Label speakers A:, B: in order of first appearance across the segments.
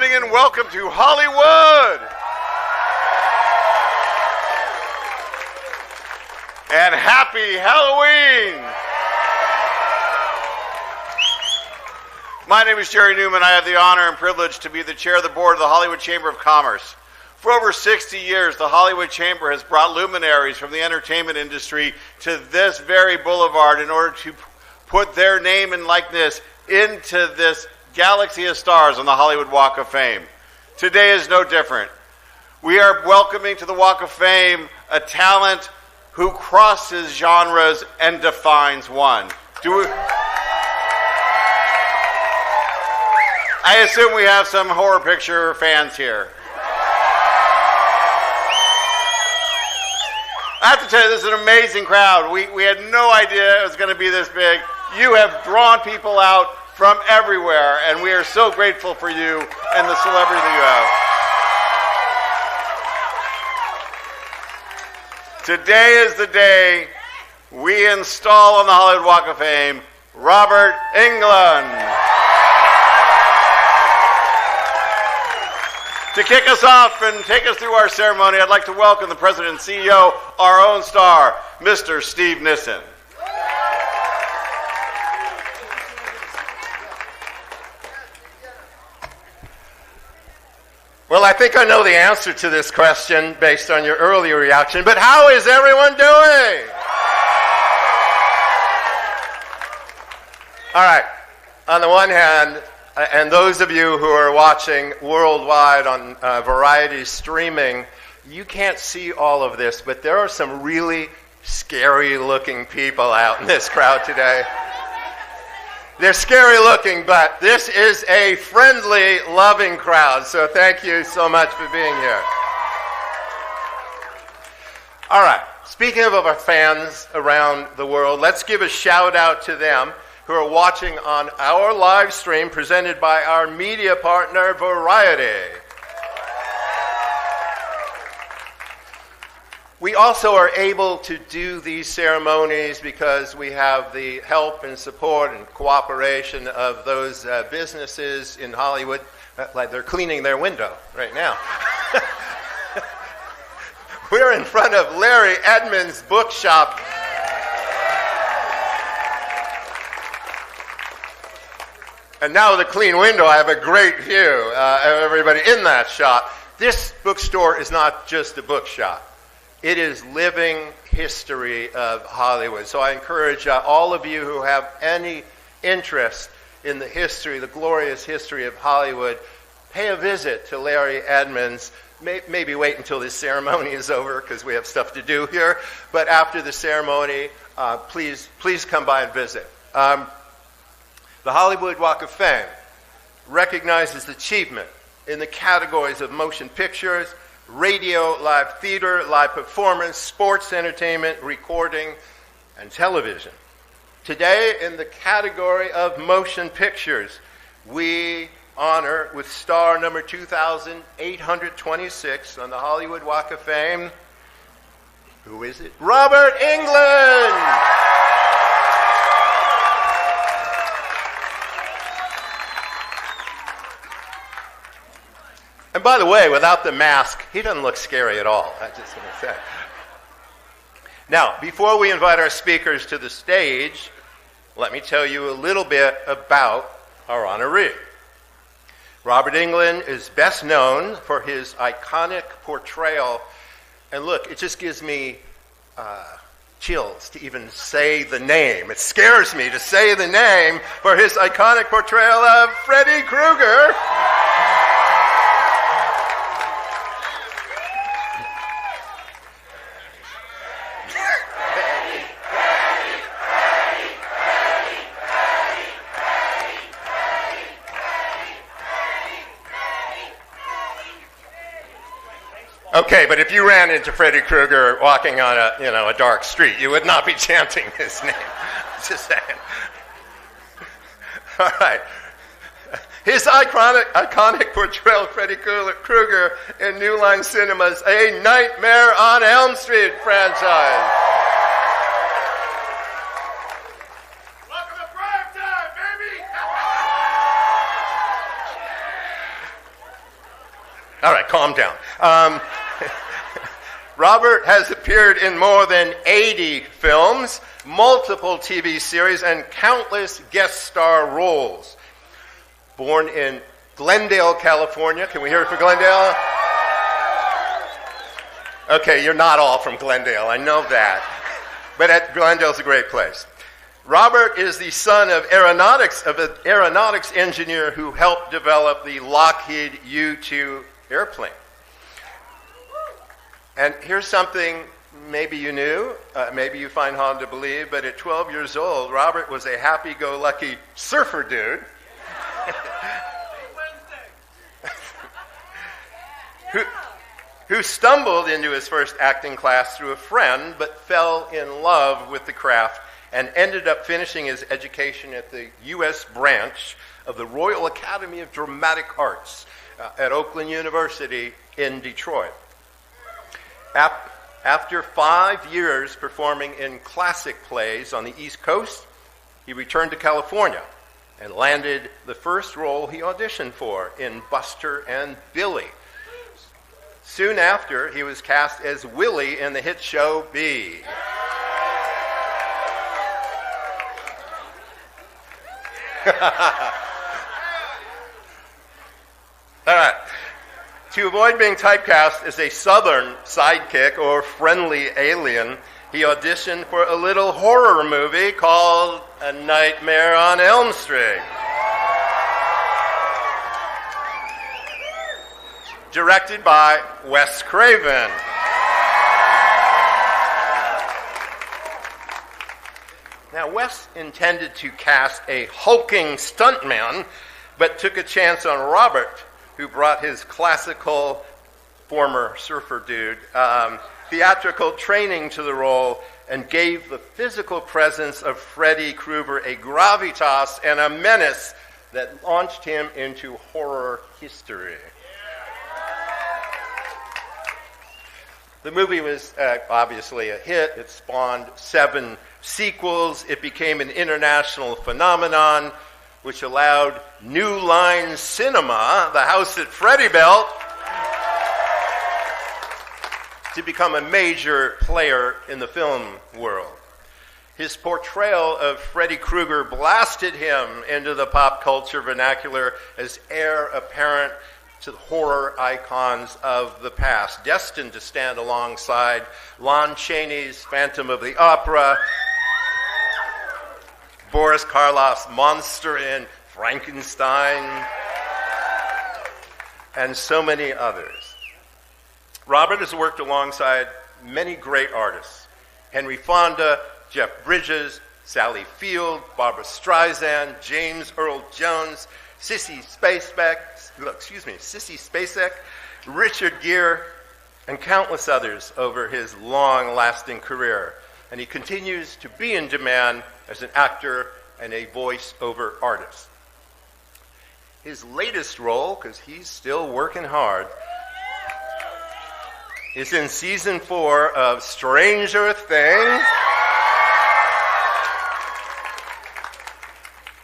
A: evening and welcome to Hollywood. And happy Halloween. My name is Jerry Newman. I have the honor and privilege to be the chair of the board of the Hollywood Chamber of Commerce. For over 60 years, the Hollywood Chamber has brought luminaries from the entertainment industry to this very boulevard in order to put their name and likeness into this galaxy of stars on the Hollywood Walkof Fame. Today is no different. We are welcoming to the Walk of Fame a talent who crosses genres and defines one. I assume we have some horror picture fans here. I have to tell you, this is an amazing crowd. We had no idea it was going to be this big. You have drawn people out from everywhere, and we are so grateful for you and the celebrity that you have. Today is the day we install on the Hollywood Walk of Fame Robert Englund. To kick us off and take us through our ceremony, I'd like to welcome the President and CEO, our own star, Mr. Steve Nissen.
B: Well, I think I know the answer to this question based on your earlier reaction, but how is everyone doing? All right. On the one hand, and those of you who are watching worldwide on Variety streaming, you can't see all of this, but there are some really scary-looking people out in this crowd today. They're scary-looking, but this is a friendly, loving crowd, so thank you so much for being here. All right, speaking of our fans around the world, let's give a shout-out to them who are watching on our live stream presented by our media partner, Variety. We also are able to do these ceremonies because we have the help and support and cooperation of those businesses in Hollywood, like they're cleaning their window right now. We're in front of Larry Edmunds' bookshop. And now with a clean window, I have a great view of everybody in that shop. This bookstore is not just a bookshop. It is living history of Hollywood. So I encourage all of you who have any interest in the history, the glorious history of Hollywood, pay a visit to Larry Edmunds. Maybe wait until this ceremony is over because we have stuff to do here. But after the ceremony, please come by and visit. The Hollywood Walk of Fame recognizes achievement in the categories of motion pictures, radio, live theater, live performance, sports entertainment, recording, and television. Today, in the category of motion pictures, we honor with star number 2,826 on the Hollywood Walk of Fame. Who is it? Robert Englund! And by the way, without the mask, he doesn't look scary at all. I'm just going to say. Now, before we invite our speakers to the stage, let me tell you a little bit about our honoree. Robert Englund is best known for his iconic portrayal. And look, it just gives me chills to even say the name. It scares me to say the name for his iconic portrayal of Freddy Krueger. Okay, but if you ran into Freddy Krueger walking on a dark street, you would not be chanting his name. Just saying. All right. His iconic portrayal of Freddy Krueger in New Line Cinema's A Nightmare on Elm Street franchise.
C: Welcome to prime time, baby!
B: All right, calm down. Robert has appeared in more than 80 films, multiple TV series, and countless guest star roles. Born in Glendale, California. Can we hear it for Glendale? Okay, you're not all from Glendale, I know that. But Glendale's a great place. Robert is the son of an aeronautics engineer who helped develop the Lockheed U-2 airplane. And here's something maybe you knew, maybe you find hard to believe, but at 12 years old, Robert was a happy-go-lucky surfer dude who stumbled into his first acting class through a friend, but fell in love with the craft and ended up finishing his education at the U.S. branch of the Royal Academy of Dramatic Arts at Oakland University in Detroit. After 5 years performing in classic plays on the East Coast, he returned to California and landed the first role he auditioned for in Buster and Billy. Soon after, he was cast as Willie in the hit show B. All right. To avoid being typecast as a Southern sidekick or friendly alien, he auditioned for a little horror movie called A Nightmare on Elm Street. Directed by Wes Craven. Now, Wes intended to cast a hulking stuntman, but took a chance on Robert, who brought his classical, former surfer dude, theatrical training to the role and gave the physical presence of Freddy Krueger a gravitas and a menace that launched him into horror history. The movie was obviously a hit. It spawned 7 sequels. It became an international phenomenon, which allowed New Line Cinema, the house that Freddie built, to become a major player in the film world. His portrayal of Freddy Krueger blasted him into the pop culture vernacular as heir apparent to the horror icons of the past, destined to stand alongside Lon Chaney's Phantom of the Opera, Boris Karloff's Monster in Frankenstein, and so many others. Robert has worked alongside many great artists: Henry Fonda, Jeff Bridges, Sally Field, Barbra Streisand, James Earl Jones, Sissy Spacek, Richard Gere, and countless others over his long-lasting career. And he continues to be in demand as an actor and a voice-over artist. His latest role, because he's still working hard, is in season 4 of Stranger Things.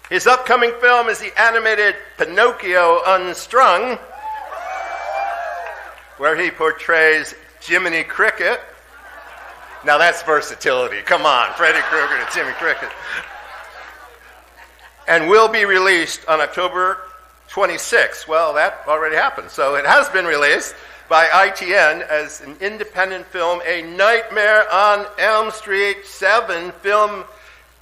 B: His upcoming film is the animated Pinocchio Unstrung, where he portrays Jiminy Cricket. Now that's versatility. Come on, Freddy Krueger to Jiminy Cricket. And will be released on October 26th. Well, that already happened. So it has been released by ITN as an independent film, A Nightmare on Elm Street 7 film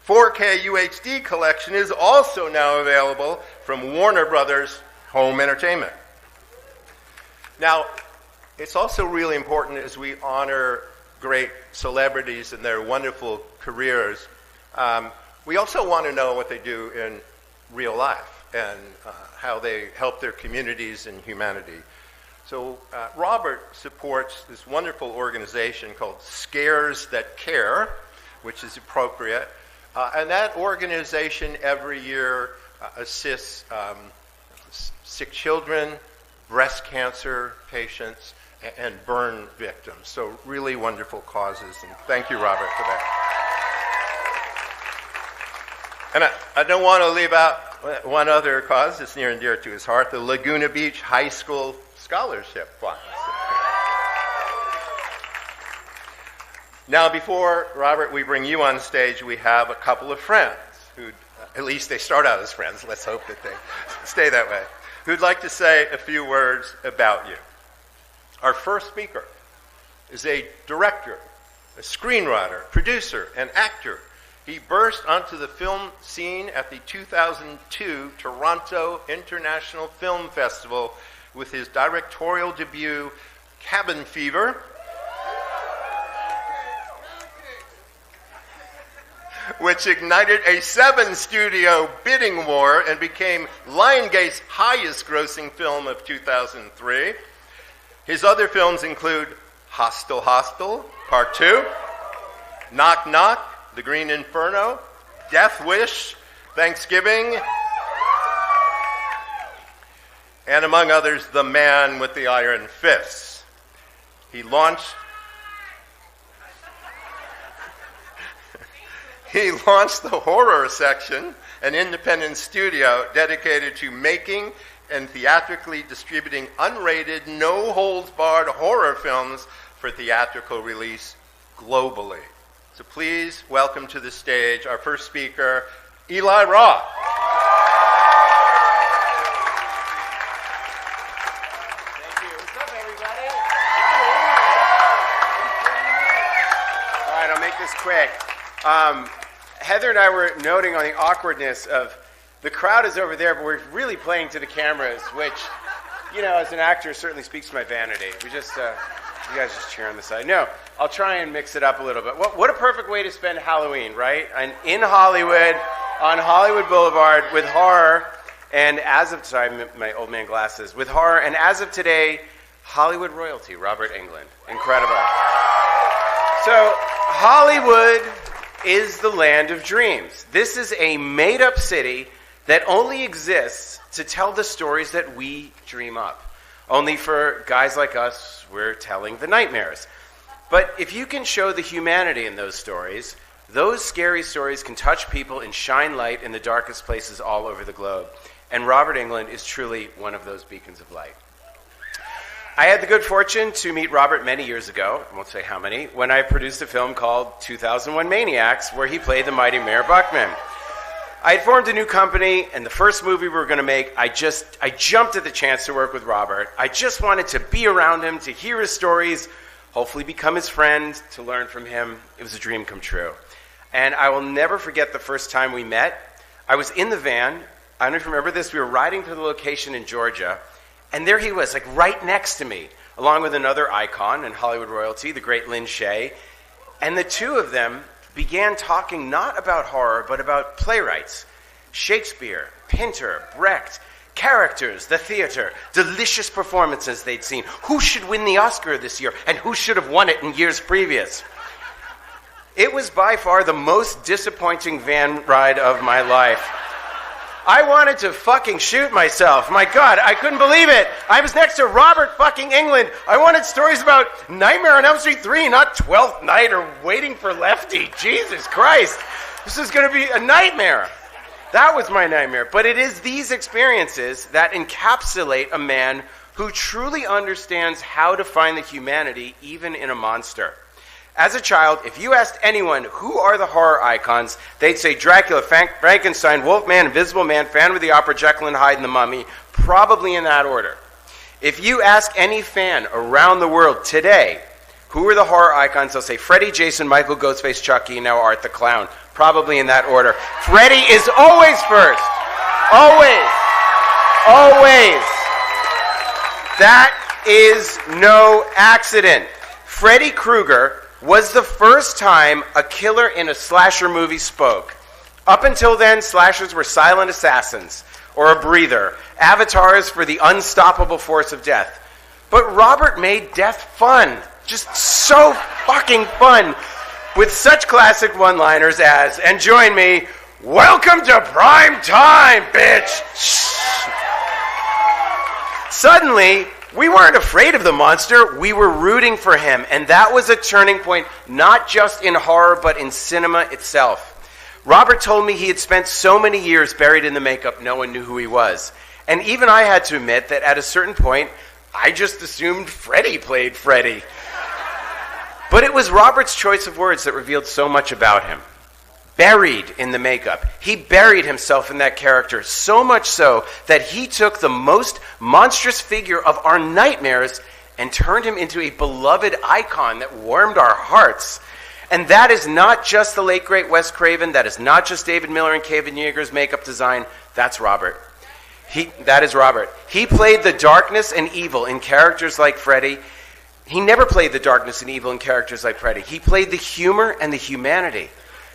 B: 4K UHD collection is also now available from Warner Brothers Home Entertainment. Now, it's also really important as we honor great celebrities and their wonderful careers, we also want to know what they do in real life and how they help their communities and humanity. So Robert supports this wonderful organization called Scares That Care, which is appropriate. And that organization every year assists sick children, breast cancer patients, and burn victims. So really wonderful causes. And thank you, Robert, for that. And I don't want to leave out one other cause that's near and dear to his heart, the Laguna Beach High School Scholarship Fund. Now, before, Robert, we bring you on stage, we have a couple of friends who, at least they start out as friends, let's hope that they stay that way, who'd like to say a few words about you. Our first speaker is a director, a screenwriter, producer, and actor. He burst onto the film scene at the 2002 Toronto International Film Festival with his directorial debut, Cabin Fever, which ignited a 7-studio bidding war and became Lionsgate's highest-grossing film of 2003. His other films include Hostel Hostel, Part 2, Knock Knock, The Green Inferno, Death Wish, Thanksgiving, and among others, The Man with the Iron Fists. He launched the horror section, an independent studio dedicated to making and theatrically distributing unrated, no-holds-barred horror films for theatrical release globally. So please welcome to the stage our first speaker, Eli Roth.
D: Thank you. What's up, everybody? All right, I'll make this quick. Heather and I were noting on the awkwardness of the crowd is over there, but we're really playing to the cameras, which, you know, as an actor, certainly speaks to my vanity. We just, you guys just cheer on the side. No, I'll try and mix it up a little bit. What a perfect way to spend Halloween, right? And in Hollywood, on Hollywood Boulevard, with horror, and as of, sorry, my old man glasses, with horror, and as of today, Hollywood royalty, Robert Englund. Incredible. So, Hollywood is the land of dreams. This is a made-up city that only exists to tell the stories that we dream up. Only for guys like us, we're telling the nightmares. But if you can show the humanity in those stories, those scary stories can touch people and shine light in the darkest places all over the globe. And Robert Englund is truly one of those beacons of light. I had the good fortune to meet Robert many years ago, I won't say how many, when I produced a film called 2001 Maniacs, where he played the mighty Mayor Buckman. I had formed a new company, and the first movie we were going to make, I jumped at the chance to work with Robert. I just wanted to be around him, to hear his stories, hopefully become his friend, to learn from him. It was a dream come true. And I will never forget the first time we met. I was in the van. I don't know if you remember this. We were riding to the location in Georgia, and there he was, like right next to me, along with another icon in Hollywood royalty, the great Lin Shaye. And the two of them began talking not about horror, but about playwrights, Shakespeare, Pinter, Brecht, characters, the theater, delicious performances they'd seen, who should win the Oscar this year, and who should have won it in years previous. It was by far the most disappointing van ride of my life. I wanted to fucking shoot myself. My God, I couldn't believe it. I was next to Robert fucking Englund. I wanted stories about Nightmare on Elm Street 3, not 12th Night or Waiting for Lefty. Jesus Christ. This is going to be a nightmare. That was my nightmare. But it is these experiences that encapsulate a man who truly understands how to find the humanity even in a monster. As a child, if you asked anyone who are the horror icons, they'd say Dracula, Frankenstein, Wolfman, Invisible Man, Phantom of the Opera, Jekyll and Hyde, and the Mummy, probably in that order. If you ask any fan around the world today, who are the horror icons, they'll say Freddy, Jason, Michael, Ghostface, Chucky, and now Art the Clown, probably in that order. Freddy is always first. Always. Always. That is no accident. Freddy Krueger was the first time a killer in a slasher movie spoke. Up until then, slashers were silent assassins, or a breather, avatars for the unstoppable force of death. But Robert made death fun, just so fucking fun, with such classic one-liners as, and join me, welcome to prime time, bitch! Suddenly, we weren't afraid of the monster, we were rooting for him, and that was a turning point not just in horror, but in cinema itself. Robert told me he had spent so many years buried in the makeup, no one knew who he was. And even I had to admit that at a certain point, I just assumed Freddie played Freddie. But it was Robert's choice of words that revealed so much about him. Buried in the makeup. He buried himself in that character, so much so that he took the most monstrous figure of our nightmares and turned him into a beloved icon that warmed our hearts. And that is not just the late, great Wes Craven. That is not just David Miller and Kevin Yeager's makeup design. That's Robert. That is Robert. He played the darkness and evil in characters like Freddie. He never played the darkness and evil in characters like Freddie. He played the humor and the humanity.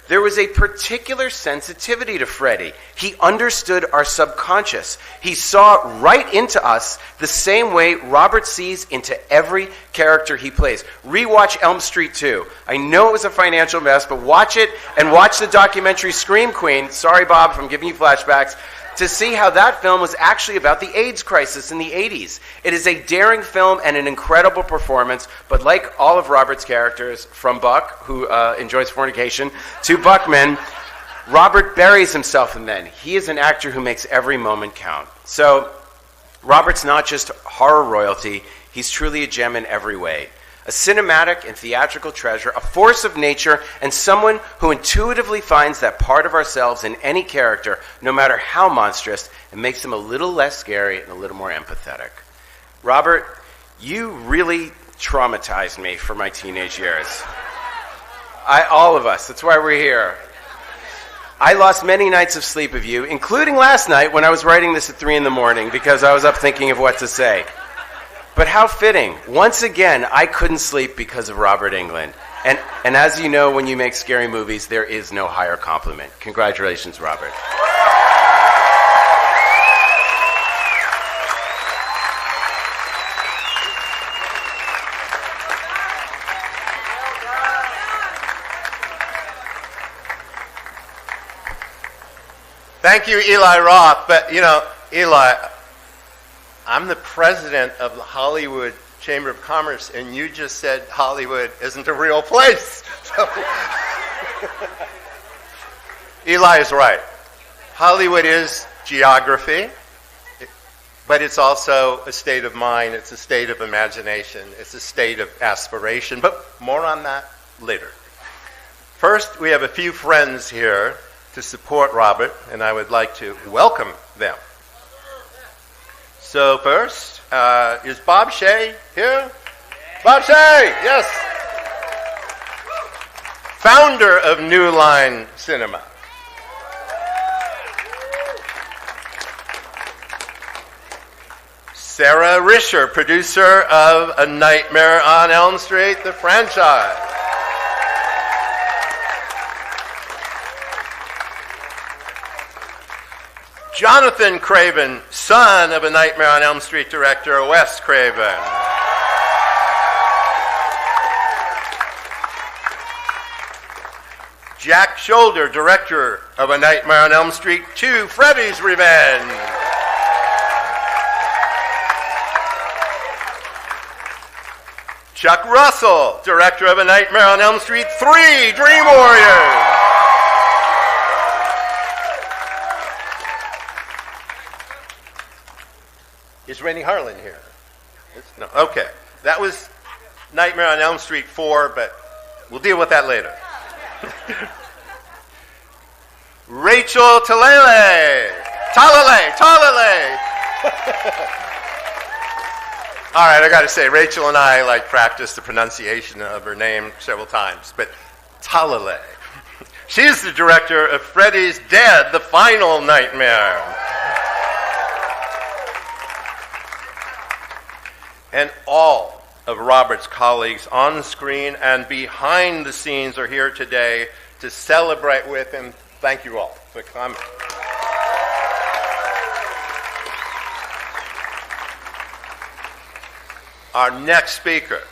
D: There was a particular sensitivity to Freddie. He understood our subconscious. He saw right into us the same way Robert sees into every character he plays. Rewatch Elm Street 2. I know it was a financial mess, but watch it and watch the documentary Scream Queen. Sorry, Bob, if I'm giving you flashbacks. To see how that film was actually about the AIDS crisis in the 80s. It is a daring film and an incredible performance, but like all of Robert's characters, from Buck, who enjoys fornication, to Buckman, Robert buries himself in them. He is an actor who makes every moment count. So, Robert's not just horror royalty, he's truly a gem in every way. A cinematic and theatrical treasure, a force of nature, and someone who intuitively finds that part of ourselves in any character, no matter how monstrous, and makes them a little less scary and a little more empathetic. Robert, you really traumatized me for my teenage years. All of us, that's why we're here. I lost many nights of sleep of you, including last night when I was writing this at 3 a.m. because I was up thinking of what to say. But how fitting. Once again, I couldn't sleep because of Robert Englund. And as you know, when you make scary movies, there is no higher compliment. Congratulations, Robert.
B: Thank you, Eli Roth. But, Eli, I'm the president of the Hollywood Chamber of Commerce, and you just said Hollywood isn't a real place. So Eli is right. Hollywood is geography, but it's also a state of mind, it's a state of imagination, it's a state of aspiration, but more on that later. First, we have a few friends here to support Robert, and I would like to welcome them. So first, is Bob Shea here? Bob Shea, yes. Founder of New Line Cinema. Sarah Risher, producer of A Nightmare on Elm Street, the franchise. Jonathan Craven, son of A Nightmare on Elm Street director Wes Craven. Jack Shoulder, director of A Nightmare on Elm Street 2, Freddy's Revenge. Chuck Russell, director of A Nightmare on Elm Street 3, Dream Warriors. Is Rennie Harlan here? No. Okay. That was Nightmare on Elm Street 4, but we'll deal with that later. Rachel Talalay. All right, I got to say, Rachel and I practiced the pronunciation of her name several times, but Talalay. She's the director of Freddy's Dead, The Final Nightmare. And all of Robert's colleagues on screen and behind the scenes are here today to celebrate with him. Thank you all for coming. Our next speaker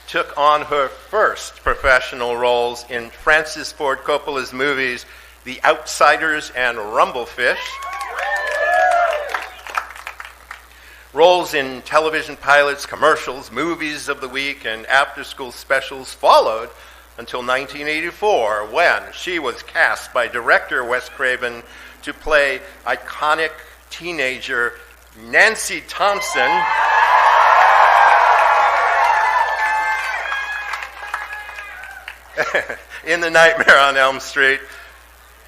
B: took on her first professional roles in Francis Ford Coppola's movies The Outsiders and Rumblefish. Roles in television pilots, commercials, movies of the week, and after-school specials followed until 1984, when she was cast by director Wes Craven to play iconic teenager Nancy Thompson in The Nightmare on Elm Street.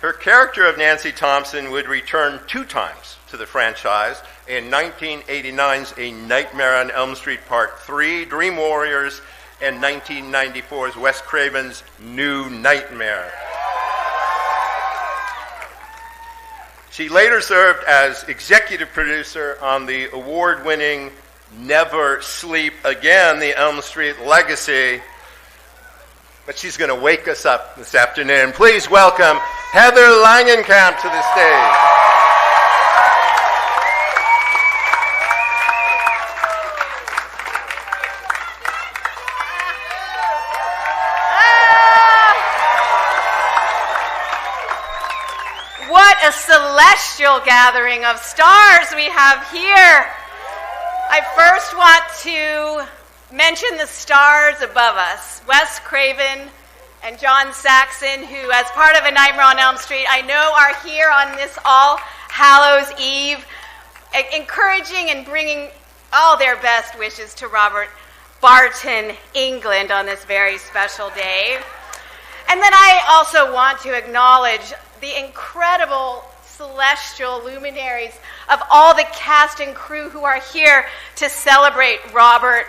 B: Her character of Nancy Thompson would return 2 times to the franchise in 1989's A Nightmare on Elm Street Part 3, Dream Warriors, and 1994's Wes Craven's New Nightmare. She later served as executive producer on the award-winning Never Sleep Again, the Elm Street Legacy. But she's going to wake us up this afternoon. Please welcome Heather Langenkamp to the stage.
E: What a celestial gathering of stars we have here. I first want to mention the stars above us, Wes Craven and John Saxon, who, as part of A Nightmare on Elm Street, I know are here on this All Hallows Eve, encouraging and bringing all their best wishes to Robert Barton Englund on this very special day. And then I also want to acknowledge the incredible celestial luminaries of all the cast and crew who are here to celebrate Robert.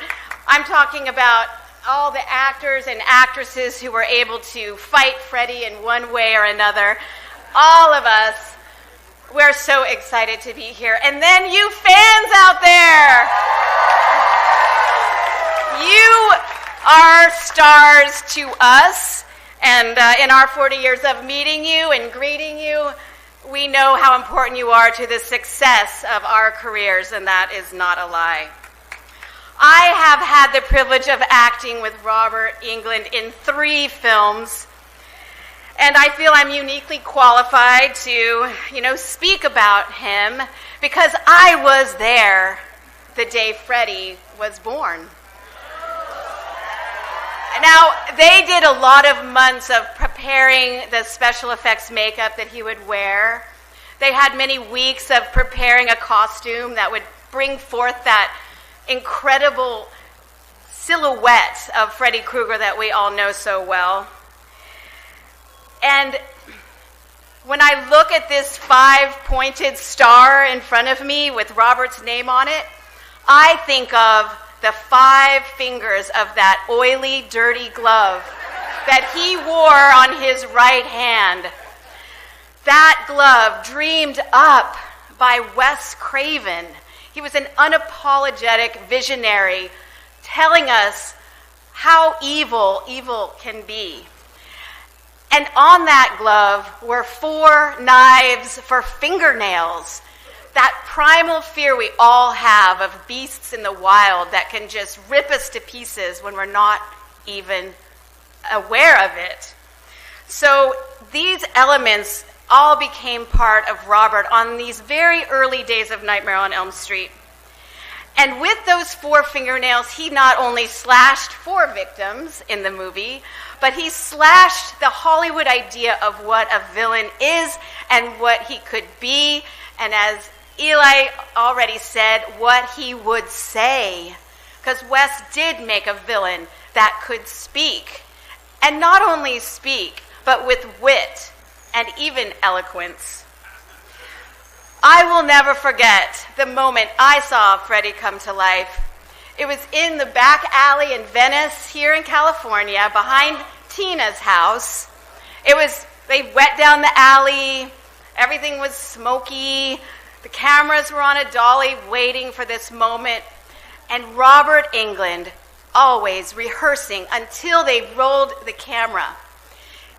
E: I'm talking about all the actors and actresses who were able to fight Freddie in one way or another. All of us, we're so excited to be here. And then you fans out there, you are stars to us. And in our 40 years of meeting you and greeting you, we know how important you are to the success of our careers, and that is not a lie. I have had the privilege of acting with Robert Englund in 3 films, and I feel I'm uniquely qualified to, speak about him because I was there the day Freddie was born. Now, they did a lot of months of preparing the special effects makeup that he would wear. They had many weeks of preparing a costume that would bring forth that incredible silhouette of Freddy Krueger that we all know so well. And when I look at this 5-pointed star in front of me with Robert's name on it, I think of the 5 fingers of that oily, dirty glove that he wore on his right hand. That glove dreamed up by Wes Craven. He was an unapologetic visionary telling us how evil can be. And on that glove were 4 knives for fingernails. That primal fear we all have of beasts in the wild that can just rip us to pieces when we're not even aware of it. So these elements all became part of Robert on these very early days of Nightmare on Elm Street. And with those 4 fingernails, he not only slashed 4 victims in the movie, but he slashed the Hollywood idea of what a villain is and what he could be, and as Eli already said, what he would say. Because Wes did make a villain that could speak. And not only speak, but with wit and even eloquence. I will never forget the moment I saw Freddy come to life. It was in the back alley in Venice, here in California, behind Tina's house. They went down the alley, everything was smoky, the cameras were on a dolly waiting for this moment, and Robert Englund, always rehearsing until they rolled the camera.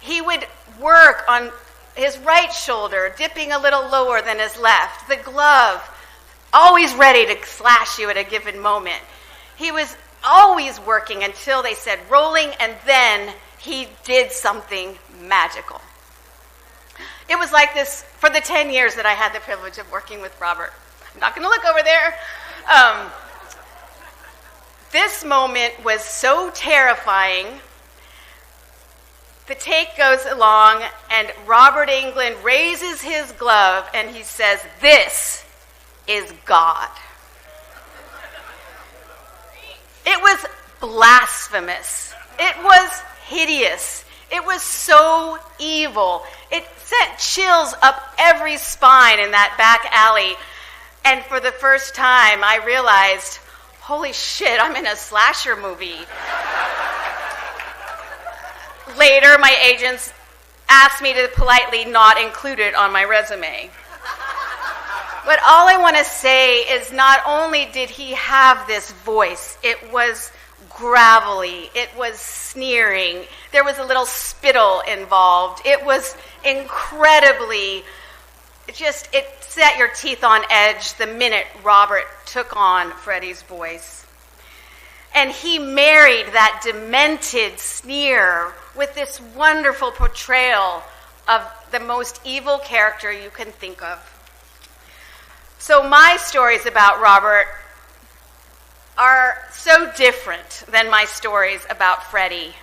E: He would work on his right shoulder, dipping a little lower than his left, the glove, always ready to slash you at a given moment. He was always working until they said rolling, and then he did something magical. It was like this for the 10 years that I had the privilege of working with Robert. I'm not going to look over there. This moment was so terrifying The take goes along, and Robert Englund raises his glove, and he says, "This is God." It was blasphemous. It was hideous. It was so evil. It sent chills up every spine in that back alley. And for the first time, I realized, holy shit, I'm in a slasher movie. Later, my agents asked me to politely not include it on my resume. But all I want to say is not only did he have this voice, it was gravelly, it was sneering, there was a little spittle involved. It was incredibly, it set your teeth on edge the minute Robert took on Freddie's voice. And he married that demented sneer with this wonderful portrayal of the most evil character you can think of. So my stories about Robert are so different than my stories about Freddie.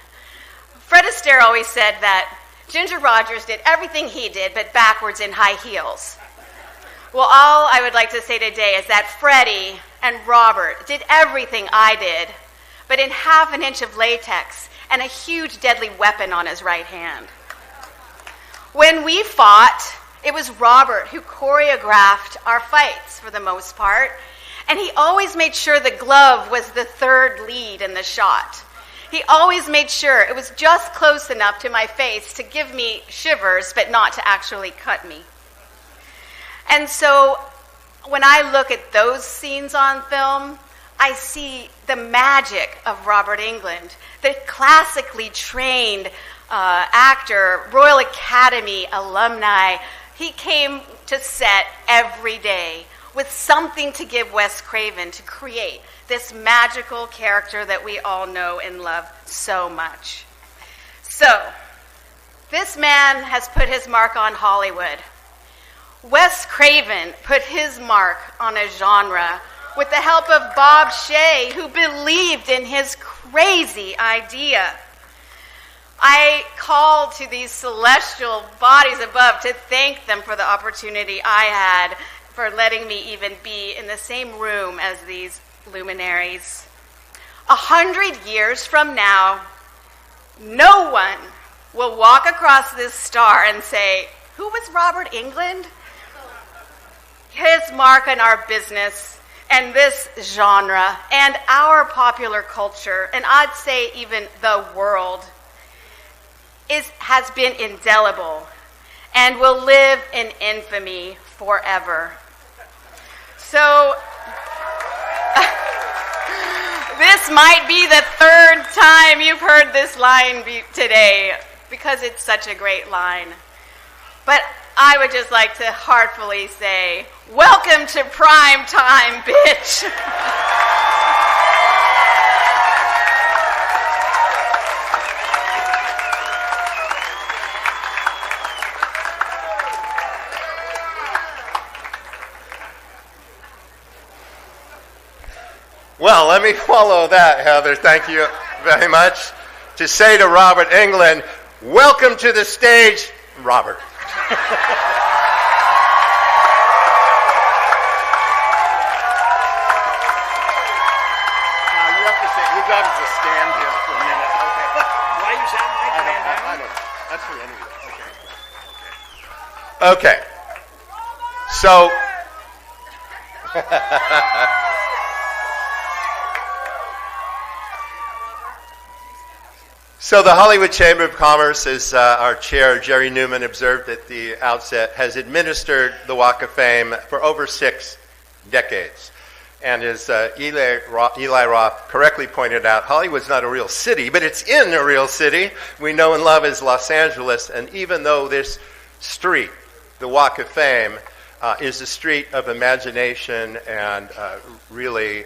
E: Fred Astaire always said that Ginger Rogers did everything he did, but backwards in high heels. Well, all I would like to say today is that Freddie and Robert did everything I did, but in half an inch of latex and a huge deadly weapon on his right hand. When we fought, it was Robert who choreographed our fights for the most part, and he always made sure the glove was the third lead in the shot. He always made sure it was just close enough to my face to give me shivers, but not to actually cut me. And so when I look at those scenes on film, I see the magic of Robert Englund, the classically trained actor, Royal Academy alumni. He came to set every day with something to give Wes Craven to create this magical character that we all know and love so much. So, this man has put his mark on Hollywood. Wes Craven put his mark on a genre with the help of Bob Shea, who believed in his crazy idea. I called to these celestial bodies above to thank them for the opportunity I had for letting me even be in the same room as these luminaries. 100 years from now, no one will walk across this star and say, "Who was Robert Englund?" His mark on our business and this genre and our popular culture, and I'd say even the world, has been indelible and will live in infamy forever. So this might be the third time you've heard this line today because it's such a great line. But I would just like to heartfully say, welcome to prime time, bitch.
B: Well, let me follow that, Heather. Thank you very much. To say to Robert Englund, welcome to the stage, Robert.
C: Now you have to say, your job is to stand here for a minute. Okay.
F: Why use that mic, man?
C: I don't know. That's for the interview.
B: Okay. So, so the Hollywood Chamber of Commerce, as our chair, Jerry Newman, observed at the outset, has administered the Walk of Fame for over 6 decades. And as Eli Roth correctly pointed out, Hollywood's not a real city, but it's in a real city we know and love as Los Angeles. And even though this street, the Walk of Fame, is a street of imagination and really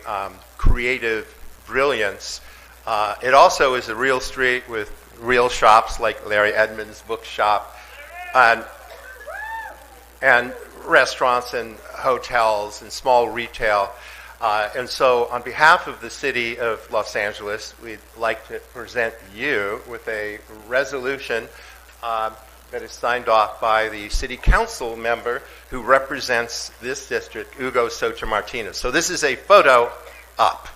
B: creative brilliance, it also is a real street with real shops like Larry Edmunds' bookshop and restaurants and hotels and small retail. And so on behalf of the city of Los Angeles, we'd like to present you with a resolution that is signed off by the city council member who represents this district, Hugo Socha Martinez. So this is a photo op.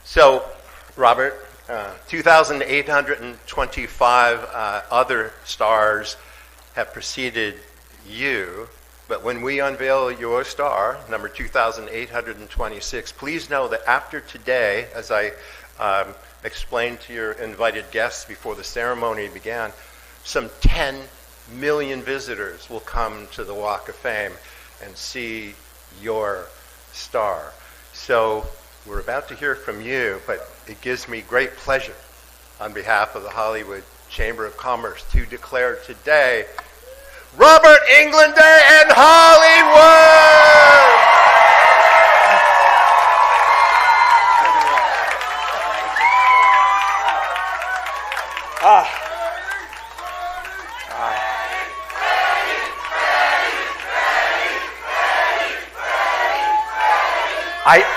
B: So, Robert, 2,825 other stars have preceded you, but when we unveil your star, number 2,826, please know that after today, as I explained to your invited guests before the ceremony began, some 10 million visitors will come to the Walk of Fame and see your star. So, we're about to hear from you, but it gives me great pleasure on behalf of the Hollywood Chamber of Commerce to declare today Robert Englund Day in Hollywood!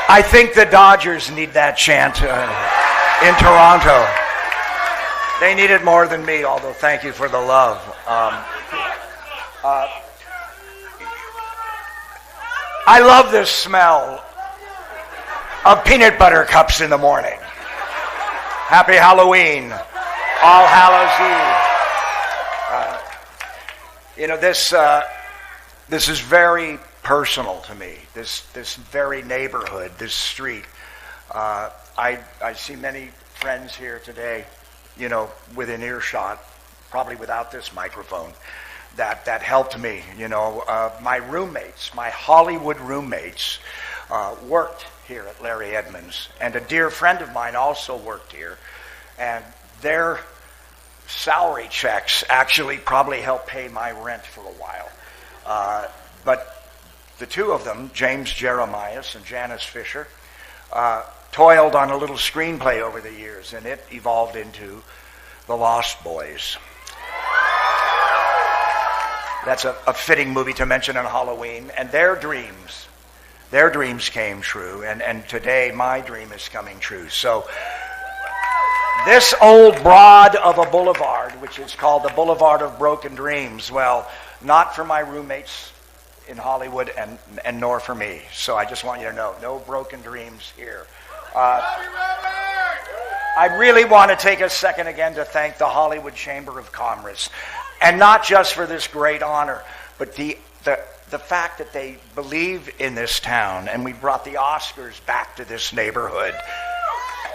F: I think the Dodgers need that chant in Toronto. They need it more than me, although thank you for the love. I love this smell of peanut butter cups in the morning. Happy Halloween. All Hallows Eve. This is very personal to me, this very neighborhood, this street. I see many friends here today, within earshot, probably without this microphone, that helped me. My roommates, my Hollywood roommates, worked here at Larry Edmunds, and a dear friend of mine also worked here, and their salary checks actually probably helped pay my rent for a while. But the two of them, James Jeremias and Janice Fisher, toiled on a little screenplay over the years, and it evolved into The Lost Boys. That's a fitting movie to mention on Halloween. And their dreams came true, and today my dream is coming true. So this old broad of a boulevard, which is called the Boulevard of Broken Dreams, well, not for my roommates in Hollywood and nor for me. So I just want you to know, no broken dreams here. I really want to take a second again to thank the Hollywood Chamber of Commerce, and not just for this great honor, but the fact that they believe in this town, and we brought the Oscars back to this neighborhood,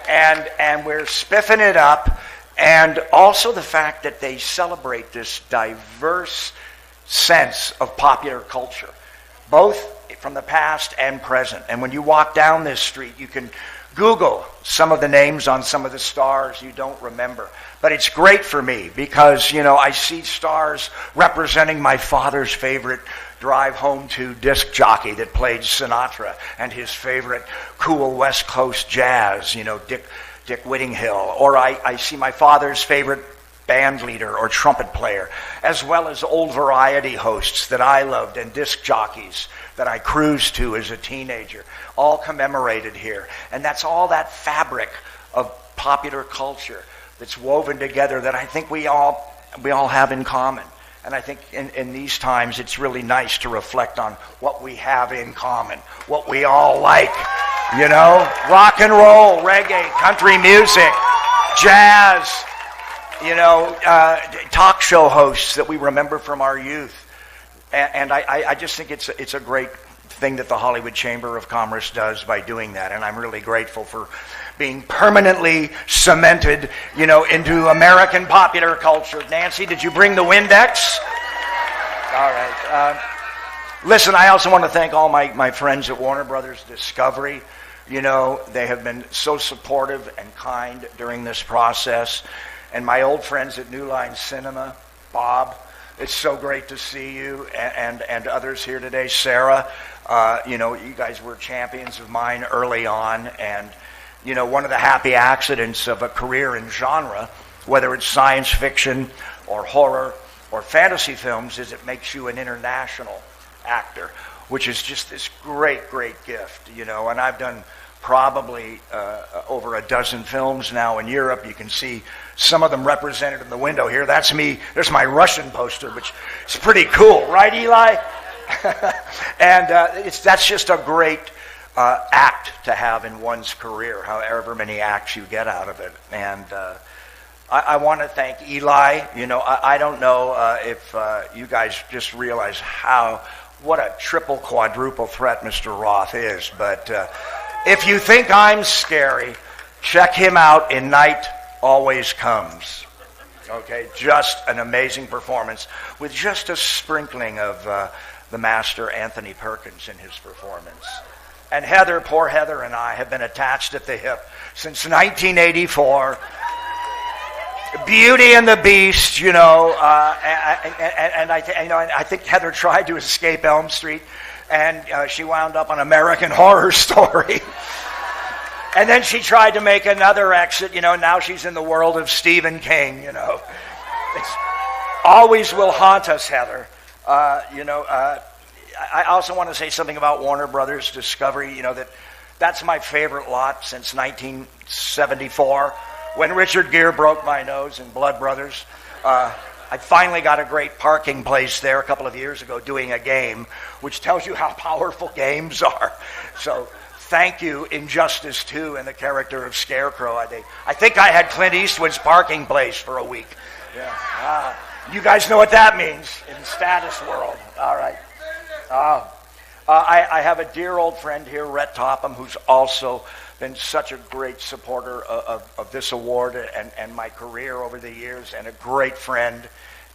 F: and we're spiffing it up, and also the fact that they celebrate this diverse sense of popular culture, both from the past and present. And when you walk down this street, you can Google some of the names on some of the stars you don't remember. But it's great for me because, I see stars representing my father's favorite drive home to disc jockey that played Sinatra, and his favorite cool West Coast jazz, Dick Whittinghill. Or I see my father's favorite band leader or trumpet player, as well as old variety hosts that I loved and disc jockeys that I cruised to as a teenager, all commemorated here. And that's all that fabric of popular culture that's woven together that I think we all have in common. And I think in these times it's really nice to reflect on what we have in common, what we all like. Rock and roll, reggae, country music, jazz, talk show hosts that we remember from our youth. And I just think it's a great thing that the Hollywood Chamber of Commerce does by doing that, and I'm really grateful for being permanently cemented, into American popular culture. Nancy, did you bring the Windex? All right. Listen, I also want to thank all my friends at Warner Brothers Discovery. They have been so supportive and kind during this process. And my old friends at New Line Cinema, Bob, it's so great to see you, and others here today. Sarah, you guys were champions of mine early on, and one of the happy accidents of a career in genre, whether it's science fiction or horror or fantasy films, is it makes you an international actor, which is just this great, great gift, and I've done probably over a dozen films now in Europe. You can see some of them represented in the window here. That's me. There's my Russian poster, which is pretty cool, right, Eli? And that's just a great act to have in one's career, however many acts you get out of it. And I want to thank Eli. I don't know if you guys just realize what a triple, quadruple threat Mr. Roth is, but if you think I'm scary, check him out in Night Always Comes. Okay, just an amazing performance with just a sprinkling of the master Anthony Perkins in his performance. And Heather, poor Heather, and I have been attached at the hip since 1984. Beauty and the Beast, and I think Heather tried to escape Elm Street, and she wound up on American Horror Story. And then she tried to make another exit, now she's in the world of Stephen King, It's always will haunt us, Heather. I also want to say something about Warner Brothers Discovery, that's my favorite lot since 1974, when Richard Gere broke my nose in Blood Brothers. I finally got a great parking place there a couple of years ago doing a game, which tells you how powerful games are. So thank you, Injustice 2 and the character of Scarecrow. I think I had Clint Eastwood's parking place for a week. Yeah. You guys know what that means in status world. All right. I have a dear old friend here, Rhett Topham, who's also been such a great supporter of this award and my career over the years, and a great friend.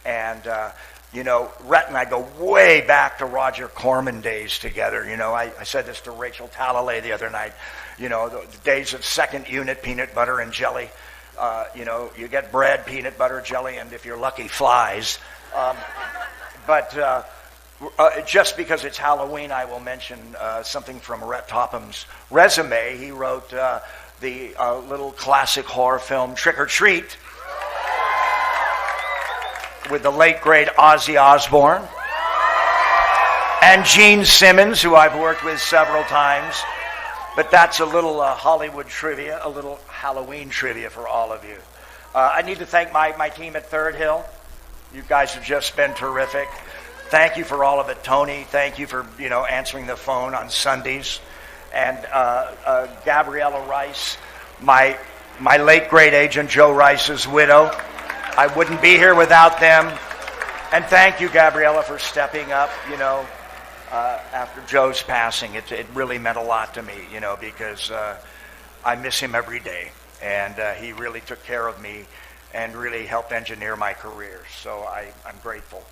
F: And, Rhett and I go way back to Roger Corman days together. I said this to Rachel Talalay the other night. The days of second unit peanut butter and jelly. You get bread, peanut butter, jelly, and if you're lucky, flies. But just because it's Halloween, I will mention something from Rhett Topham's resume. He wrote the little classic horror film Trick or Treat with the late, great Ozzy Osbourne and Gene Simmons, who I've worked with several times. But that's a little Hollywood trivia, a little Halloween trivia for all of you. I need to thank my team at Third Hill. You guys have just been terrific. Thank you for all of it, Tony. Thank you for answering the phone on Sundays, and Gabriella Rice, my late great agent Joe Rice's widow. I wouldn't be here without them. And thank you, Gabriella, for stepping up. After Joe's passing, it really meant a lot to me. Because I miss him every day, and he really took care of me and really helped engineer my career. So I'm grateful.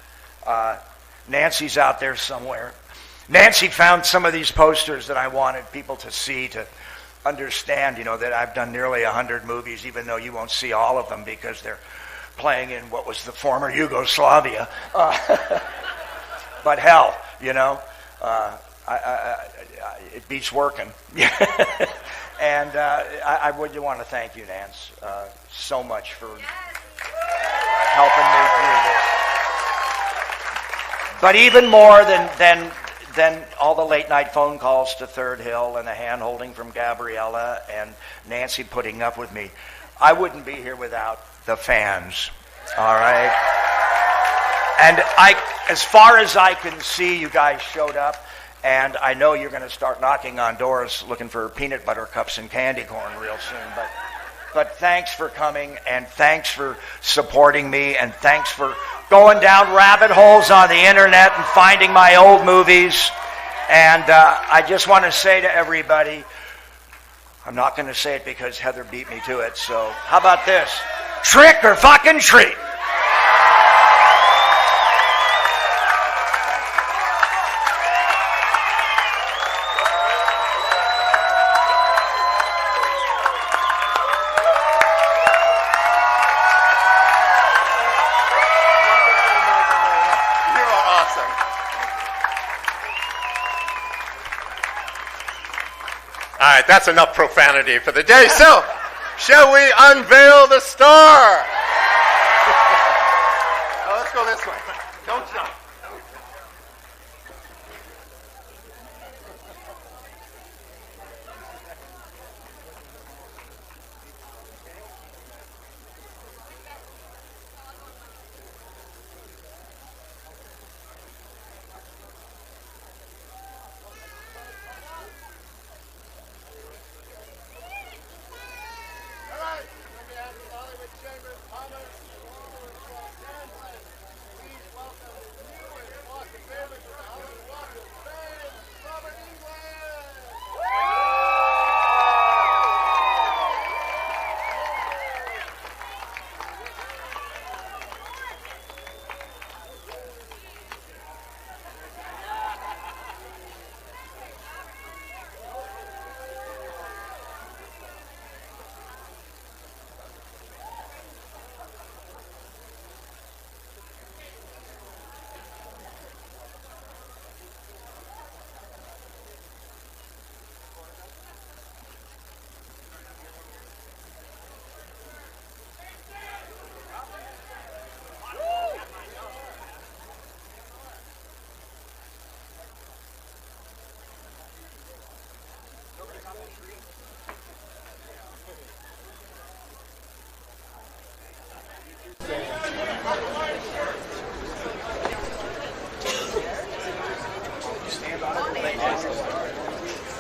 F: Nancy's out there somewhere. Nancy found some of these posters that I wanted people to see, to understand, that I've done nearly 100 movies, even though you won't see all of them because they're playing in what was the former Yugoslavia. But hell, it beats working. And I would want to thank you, Nance, so much for helping me through this. But even more than all the late night phone calls to Third Hill and the hand-holding from Gabriella and Nancy putting up with me, I wouldn't be here without the fans. All right? And as far as I can see, you guys showed up, and I know you're going to start knocking on doors looking for peanut butter cups and candy corn real soon, but but thanks for coming, and thanks for supporting me, and thanks for going down rabbit holes on the internet and finding my old movies. And I just want to say to everybody, I'm not going to say it because Heather beat me to it, so how about this? Trick or fucking treat.
B: All right, that's enough profanity for the day. So, shall we unveil the star? Oh, let's go this way. Don't jump.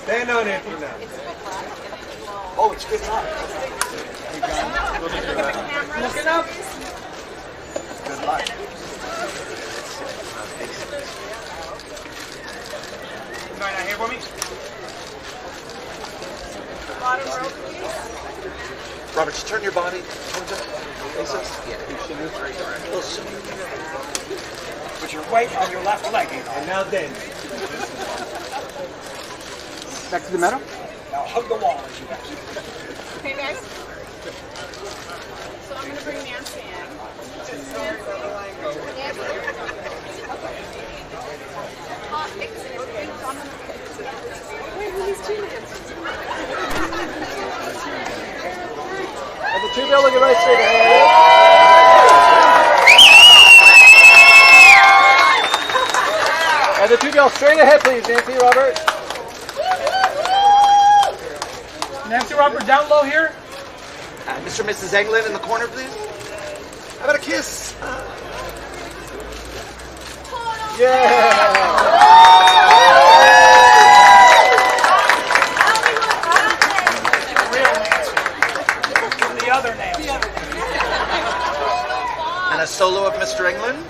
G: Stand on it for now. Oh, it's good enough. Looking up. Good luck. You might not hear for me?
E: Bottom row, please.
G: Robert, just turn your body towards us. Face us. Yeah. Put your weight on your left leg. And now then. Back to the middle. Now hug the wall as you guys.
E: Okay, guys. So I'm going to bring Nancy in.
G: And the two-bill looking right straight ahead. And the two-bill straight ahead, please, Nancy, Robert. Nancy, Robert, down low here.
H: Mr. and Mrs. Englund in the corner, please. How about a kiss?
F: The other Nancy.
H: And a solo of Mr. Englund.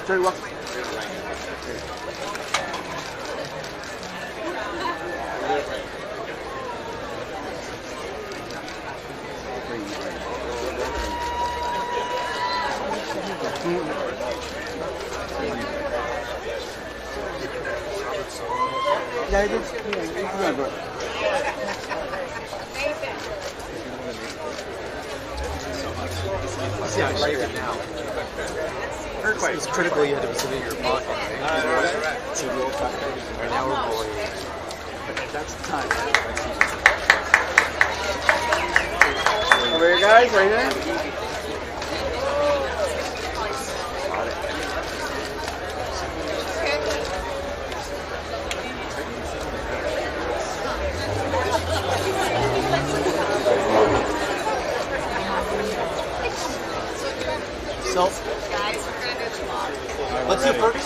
H: Very welcome.
G: Yeah, it is. Remember. Yeah, right now. It was critical you had to be sitting in your pocket. Right? So we'll talk right now we're bored. That's the time. Over here, guys, right here.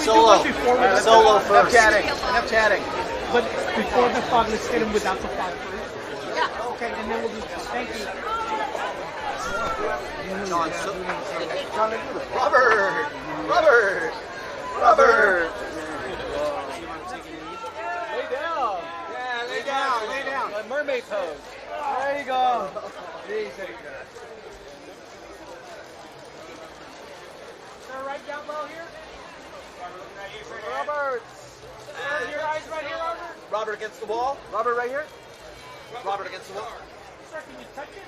H: Solo.
I: Before we
H: Solo
I: enough
H: first.
I: chatting. Enough chatting. But before the fog, let's hit him without the fog first. Yeah. Okay, and then we'll do that. Thank you.
H: John, Robert! Robert! Robert!
I: Lay down.
H: Yeah, lay down, lay down.
I: A mermaid pose. There you go. Is there right down low here? Robert. Your eyes right here, Robert.
H: Robert against the wall. Robert right here. Robert against the wall.
I: Sir, can you touch it?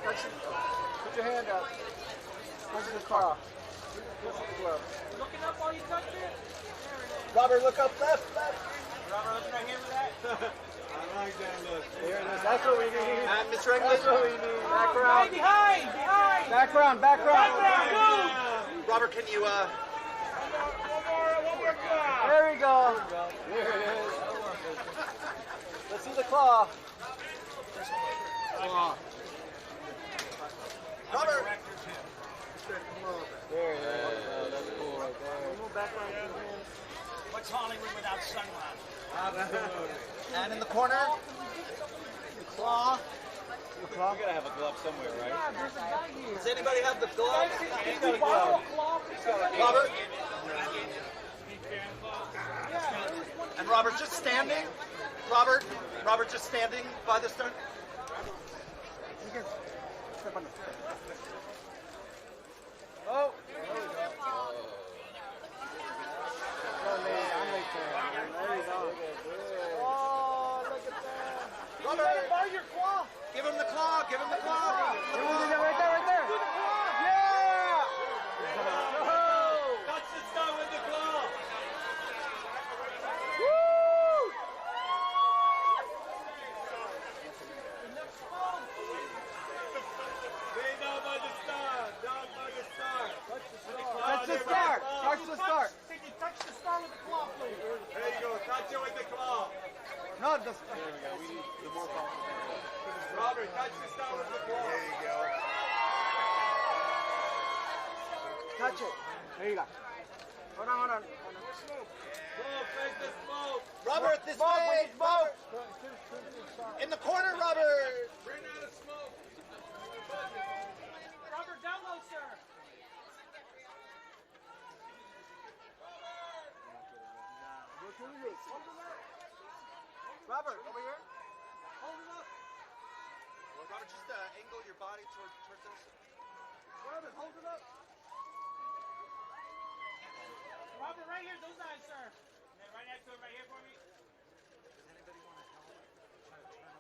H: Touch it. Put your hand up. Touch the claw.
I: Looking up while you touch it.
H: Robert, look up left, left.
I: Robert, looking right here for that.
H: I like that look. There it is. That's what we need. And Mr. Englund. That's what we need.
I: Right
H: Background.
I: behind.
H: Background, background.
I: Background,
H: Robert, can you,
I: One more claw.
H: There we go. There it is. Let's see the claw. Robert. There it is. Oh, that's cool right there.
F: What's Hollywood without sunglasses?
H: Absolutely. And in the corner, the claw. The claw.
C: You gotta have a glove somewhere, right?
I: Yeah, there's a guy here.
H: Does anybody have the glove?
I: Can you borrow a claw from somebody?
H: Robert.
I: Yeah.
H: And Robert just standing. Robert just standing by the stone. Oh. Oh, look at that. Robert,
I: Borrow your claw.
H: give him the claw. Give him the claw.
I: Right there, right there.
H: Yeah.
C: Touch the star with the claw.
H: Woo!
C: Way down by the star. Down by the star.
H: Touch the star. Touch the star.
I: Can you touch the star with the claw, please?
C: There you go. Touch it with the claw.
H: No, the star.
C: Robert, touch the star with the claw. There you go.
H: Touch it. There you go. Hold on.
C: Smoke, face the smoke.
H: Robert, this way. Robert. In the corner, Robert.
C: Bring out a smoke.
I: Robert, down low, sir.
H: Robert, over here. Hold it up. Robert, just angle your body towards us. Robert, hold it up.
I: Robert, right here, those eyes, sir. Right next to him, right here for me.
H: Does anybody want to help? Right here,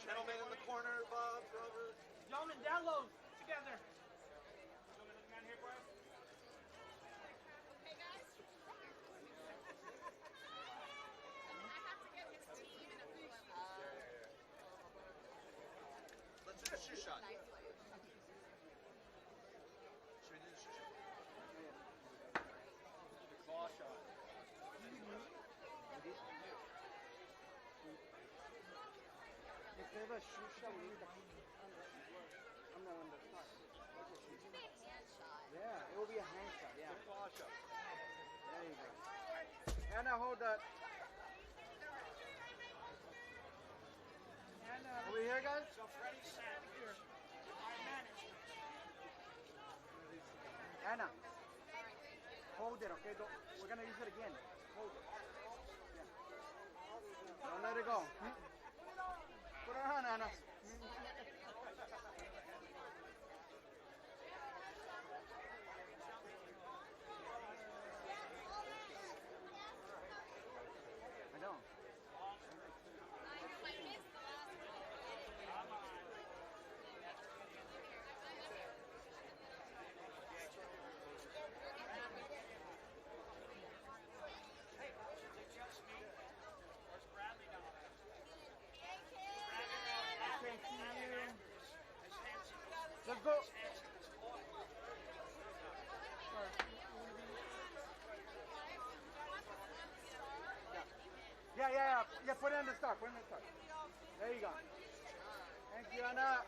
H: gentleman in the corner, Bob, Robert.
I: Gentlemen, down low, together. Gentlemen, looking down here for us.
H: Let's do a shoe shot. Should we do the shoe shot?
C: Claw shot.
H: If they have a shoe shot, we need the I'm not on the top. Yeah, it will be a hand shot, yeah.
C: Claw shot.
H: There you go. Anna, hold that. Over here, guys.
I: So Freddie sat here. I managed.
H: Anna. Hold it, okay? We're going to use it again. Hold it. Yeah. Don't let it go. Put her on, Anna. I know. Yeah, put it in the start. Put it in the start. There you go. Thank you, Anna.